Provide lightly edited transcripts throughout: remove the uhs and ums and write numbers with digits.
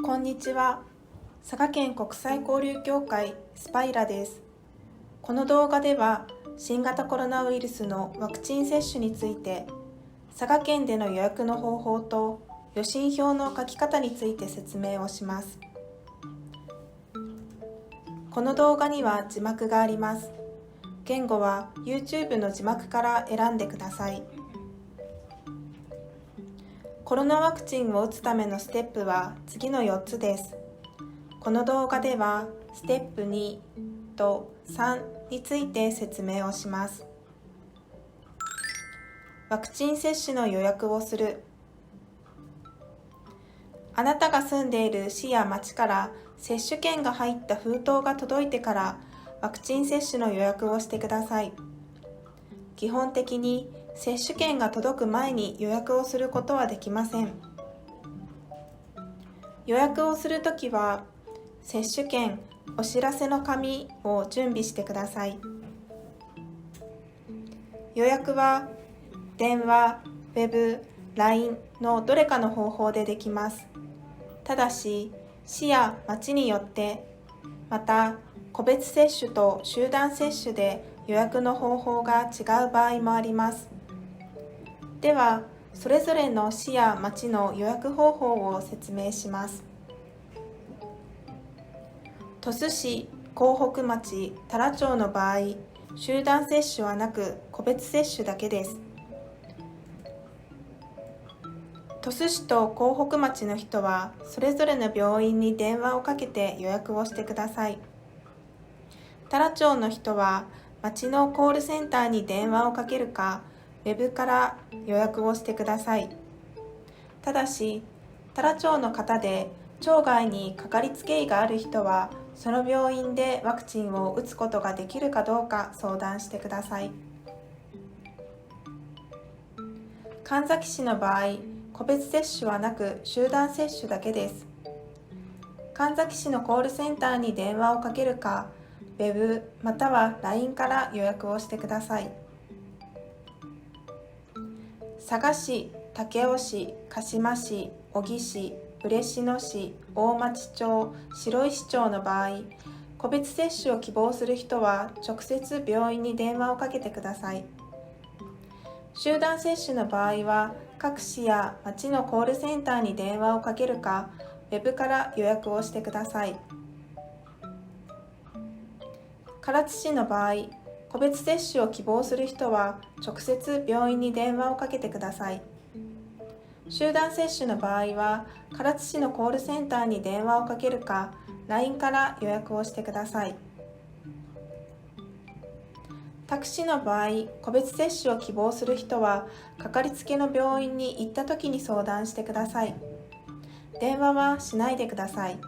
こんにちは。佐賀県国際交流協会スパイラです。この動画では新型コロナウイルスのワクチン接種について、佐賀県での予約の方法と予診票の書き方について説明をします。この動画には字幕があります。言語は YouTube の字幕から選んでください。コロナワクチンを打つためのステップは次の4つです。この動画ではステップ2と3について説明をします。ワクチン接種の予約をする。あなたが住んでいる市や町から接種券が入った封筒が届いてからワクチン接種の予約をしてください。基本的に接種券が届く前に予約をすることはできません。予約をするときは、接種券、お知らせの紙を準備してください。予約は電話、ウェブ、LINE のどれかの方法でできます。ただし、市や町によって、また個別接種と集団接種で予約の方法が違う場合もあります。では、それぞれの市や町の予約方法を説明します。鳥栖市、江北町、太良町の場合、集団接種はなく個別接種だけです。鳥栖市と江北町の人は、それぞれの病院に電話をかけて予約をしてください。太良町の人は、町のコールセンターに電話をかけるか、ウェブから予約をしてください。ただし、太良町の方で町外にかかりつけ医がある人は、その病院でワクチンを打つことができるかどうか相談してください。神埼市の場合、個別接種はなく集団接種だけです。神埼市のコールセンターに電話をかけるか、ウェブまたは LINE から予約をしてください。佐賀市、武雄市、鹿島市、小城市、嬉野市、大町町、白石町の場合、個別接種を希望する人は直接病院に電話をかけてください。集団接種の場合は、各市や町のコールセンターに電話をかけるか、ウェブから予約をしてください。唐津市の場合、個別接種を希望する人は直接病院に電話をかけてください。集団接種の場合は、唐津市のコールセンターに電話をかけるか、LINE から予約をしてください。多久市の場合、個別接種を希望する人は、かかりつけの病院に行った時に相談してください。電話はしないでください。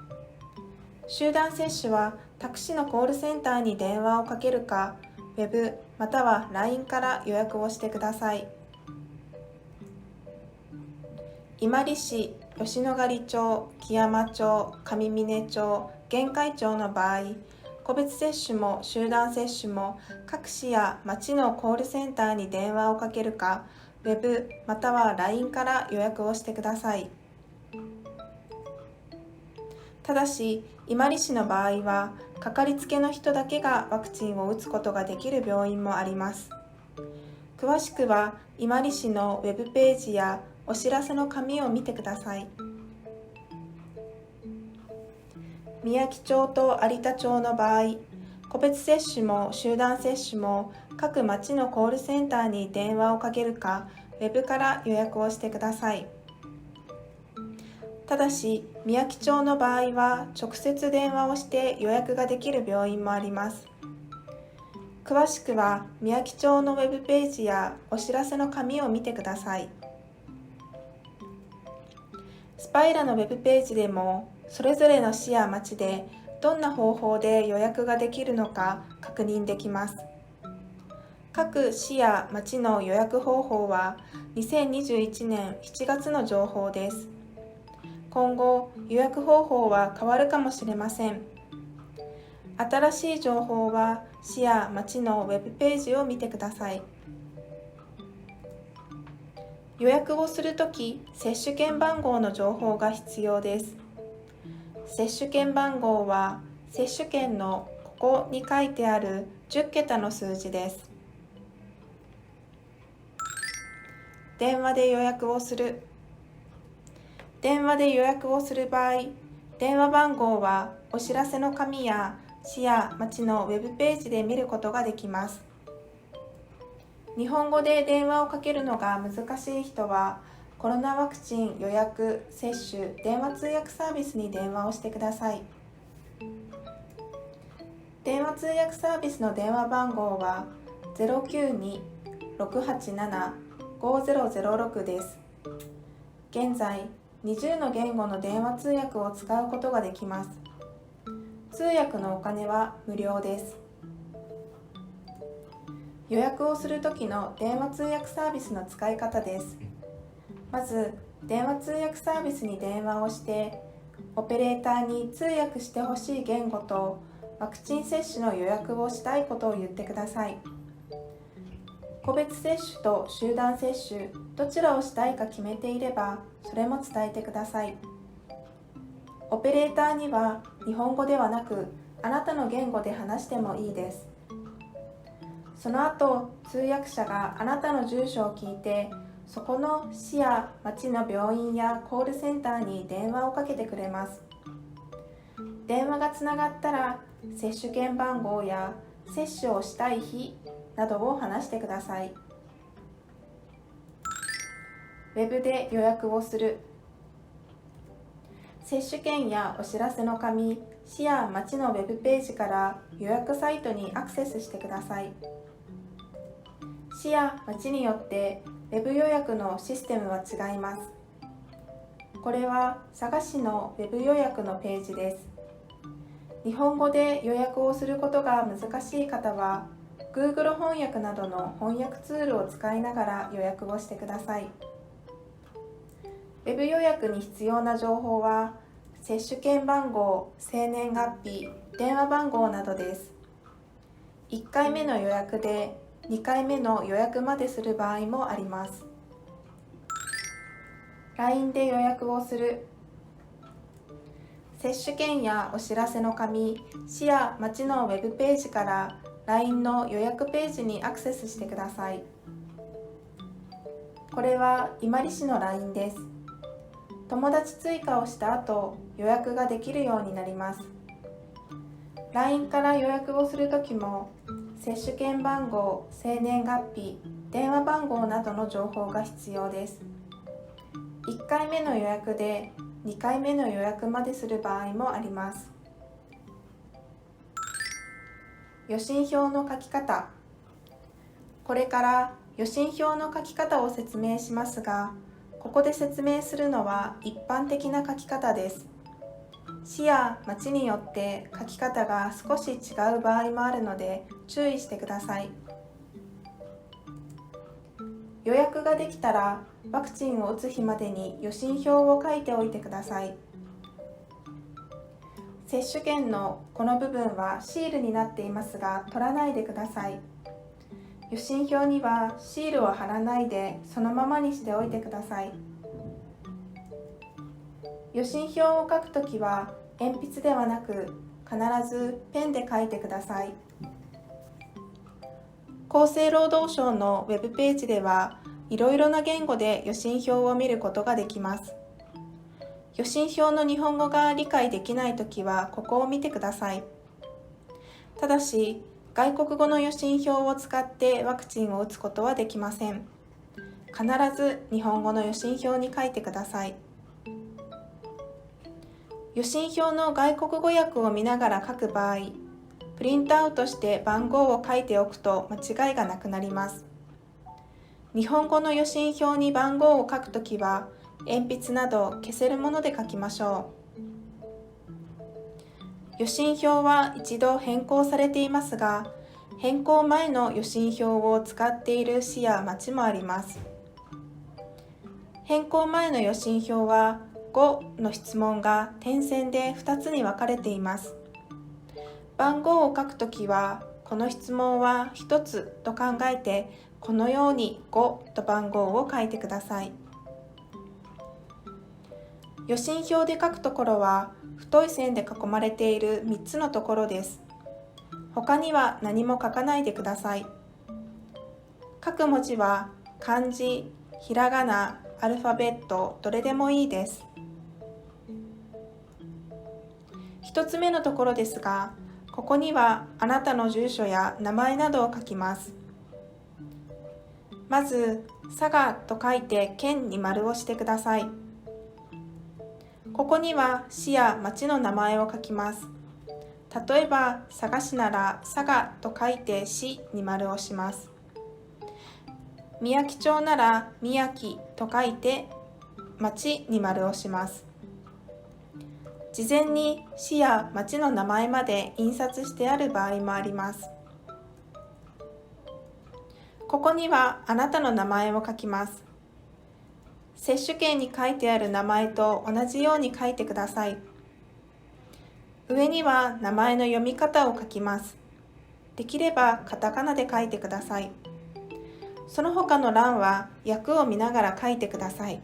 集団接種は、多久市のコールセンターに電話をかけるか、ウェブまたは LINE から予約をしてください。伊万里市、吉野ヶ里町、木山町、上峰町、玄海町の場合、個別接種も集団接種も各市や町のコールセンターに電話をかけるか、ウェブまたは LINE から予約をしてください。ただし、伊万里市の場合は、かかりつけの人だけがワクチンを打つことができる病院もあります。詳しくは、伊万里市のウェブページやお知らせの紙を見てください。宮城町と有田町の場合、個別接種も集団接種も各町のコールセンターに電話をかけるか、ウェブから予約をしてください。ただし、宮城町の場合は直接電話をして予約ができる病院もあります。詳しくは宮城町のウェブページやお知らせの紙を見てください。スパイラのウェブページでも、それぞれの市や町でどんな方法で予約ができるのか確認できます。各市や町の予約方法は2021年7月の情報です。今後、予約方法は変わるかもしれません。新しい情報は市や町のウェブページを見てください。予約をするとき、接種券番号の情報が必要です。接種券番号は接種券のここに書いてある10桁の数字です。電話で予約をする。電話で予約をする場合、電話番号はお知らせの紙や市や町のウェブページで見ることができます。日本語で電話をかけるのが難しい人は、コロナワクチン予約・接種電話通訳サービスに電話をしてください。電話通訳サービスの電話番号は 092-687-5006 です。現在、20の言語の電話通訳を使うことができます。通訳のお金は無料です。予約をするときの電話通訳サービスの使い方です。まず、電話通訳サービスに電話をして、オペレーターに通訳してほしい言語とワクチン接種の予約をしたいことを言ってください。個別接種と集団接種、どちらをしたいか決めていれば、それも伝えてください。オペレーターには日本語ではなく、あなたの言語で話してもいいです。その後、通訳者があなたの住所を聞いて、そこの市や町の病院やコールセンターに電話をかけてくれます。電話がつながったら、接種券番号や接種をしたい日などを話してください。ウェブで予約をする。接種券やお知らせの紙、市や町のウェブページから予約サイトにアクセスしてください。市や町によってウェブ予約のシステムは違います。これは佐賀市のウェブ予約のページです。日本語で予約をすることが難しい方は、Google 翻訳などの翻訳ツールを使いながら予約をしてください。ウェブ予約に必要な情報は、接種券番号、生年月日、電話番号などです。1回目の予約で2回目の予約までする場合もあります。LINE で予約をする。接種券やお知らせの紙、市や町のウェブページから LINE の予約ページにアクセスしてください。これは伊万里市の LINE です。友達追加をした後、予約ができるようになります。LINE から予約をするときも、接種券番号、生年月日、電話番号などの情報が必要です。1回目の予約で2回目の予約までする場合もあります。予診票の書き方。これから予診票の書き方を説明しますが、ここで説明するのは一般的な書き方です。市や町によって書き方が少し違う場合もあるので注意してください。予約ができたら、ワクチンを打つ日までに予診票を書いておいてください。接種券のこの部分はシールになっていますが、取らないでください。予診票にはシールを貼らないで、そのままにしておいてください。予診票を書くときは、鉛筆ではなく、必ずペンで書いてください。厚生労働省のウェブページでは、いろいろな言語で予診票を見ることができます。予診票の日本語が理解できないときは、ここを見てください。ただし、外国語の予診票を使ってワクチンを打つことはできません。必ず日本語の予診票に書いてください。予診票の外国語訳を見ながら書く場合、プリントアウトして番号を書いておくと間違いがなくなります。日本語の予診票に番号を書くときは、鉛筆など消せるもので書きましょう。予診票は一度変更されていますが、変更前の予診票を使っている市や町もあります。変更前の予診票は、5の質問が点線で2つに分かれています。番号を書くときは、この質問は1つと考えて、このように5と番号を書いてください。予診票で書くところは太い線で囲まれている3つのところです。他には何も書かないでください。書く文字は漢字、ひらがな、アルファベット、どれでもいいです。1つ目のところですが、ここにはあなたの住所や名前などを書きます。まず、佐賀と書いて県に丸をしてください。ここには市や町の名前を書きます。例えば、佐賀市なら佐賀と書いて市に丸をします。みやき町なら宮城と書いて町に丸をします。事前に市や町の名前まで印刷してある場合もあります。ここにはあなたの名前を書きます。接種券に書いてある名前と同じように書いてください。上には名前の読み方を書きます。できればカタカナで書いてください。その他の欄は訳を見ながら書いてください。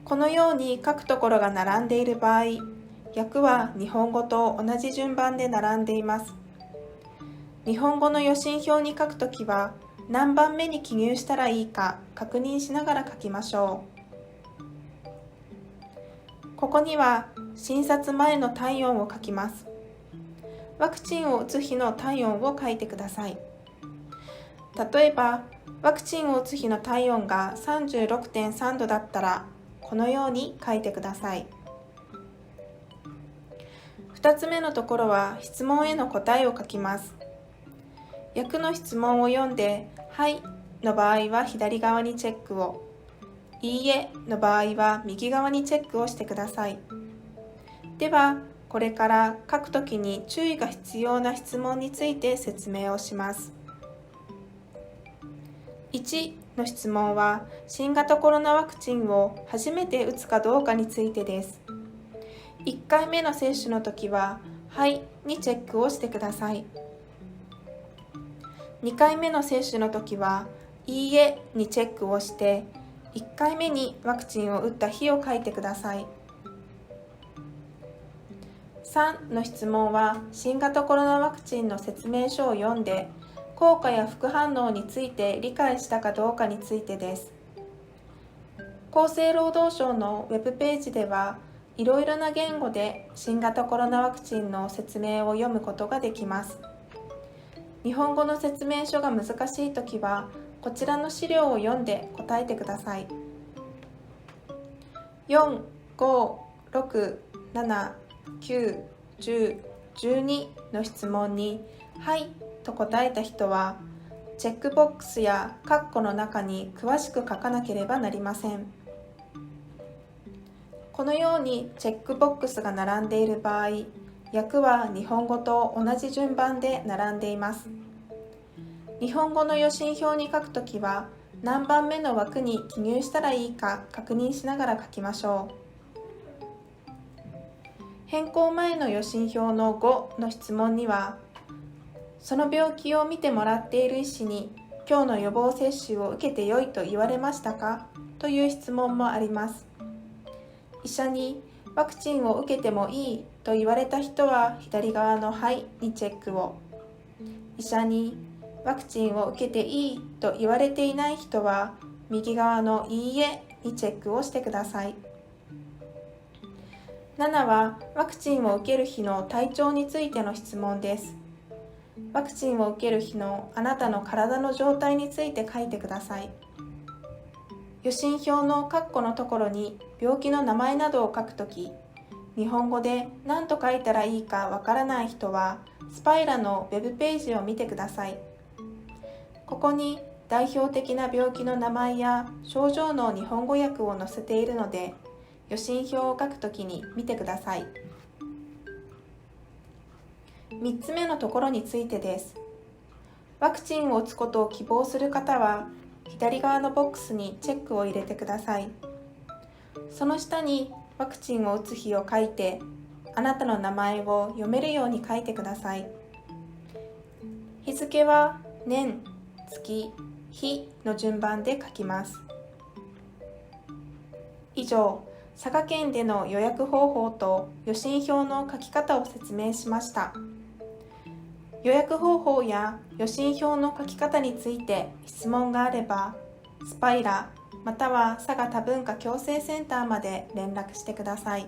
このように書くところが並んでいる場合、訳は日本語と同じ順番で並んでいます。日本語の予診票に書くときは、何番目に記入したらいいか確認しながら書きましょう。ここには診察前の体温を書きます。ワクチンを打つ日の体温を書いてください。例えば、ワクチンを打つ日の体温が 36.3 度だったら、このように書いてください。2つ目のところは質問への答えを書きます。訳の質問を読んで、はいの場合は左側にチェックを、いいえの場合は右側にチェックをしてください。では、これから書くときに注意が必要な質問について説明をします。1の質問は、新型コロナワクチンを初めて打つかどうかについてです。1回目の接種の時は、はいにチェックをしてください。2回目の接種の時は、いいえにチェックをして、1回目にワクチンを打った日を書いてください。3の質問は、新型コロナワクチンの説明書を読んで、効果や副反応について理解したかどうかについてです。厚生労働省のウェブページでは、いろいろな言語で新型コロナワクチンの説明を読むことができます。日本語の説明書が難しいときは、こちらの資料を読んで答えてください。4、5、6、7、9、10、12の質問に、はいと答えた人は、チェックボックスや括弧の中に詳しく書かなければなりません。このようにチェックボックスが並んでいる場合、訳は日本語と同じ順番で並んでいます。日本語の予診票に書くときは、何番目の枠に記入したらいいか確認しながら書きましょう。変更前の予診票の5の質問には、その病気を見てもらっている医師に、今日の予防接種を受けてよいと言われましたかという質問もあります。医者にワクチンを受けてもいいと言われた人は左側のはいにチェックを、医者にワクチンを受けていいと言われていない人は右側のいいえにチェックをしてください。7はワクチンを受ける日の体調についての質問です。ワクチンを受ける日のあなたの体の状態について書いてください。予診票の括弧のところに病気の名前などを書くとき、日本語で何と書いたらいいかわからない人は、スパイラのウェブページを見てください。ここに代表的な病気の名前や症状の日本語訳を載せているので、予診票を書くときに見てください。3つ目のところについてです。ワクチンを打つことを希望する方は、左側のボックスにチェックを入れてください。その下にワクチンを打つ日を書いて、あなたの名前を読めるように書いてください。日付は年、月、日の順番で書きます。以上上、佐賀県での予約方法と予診票の書き方を説明しました。予約方法や予診票の書き方について質問があれば、スパイラまたは佐賀多文化共生センターまで連絡してください。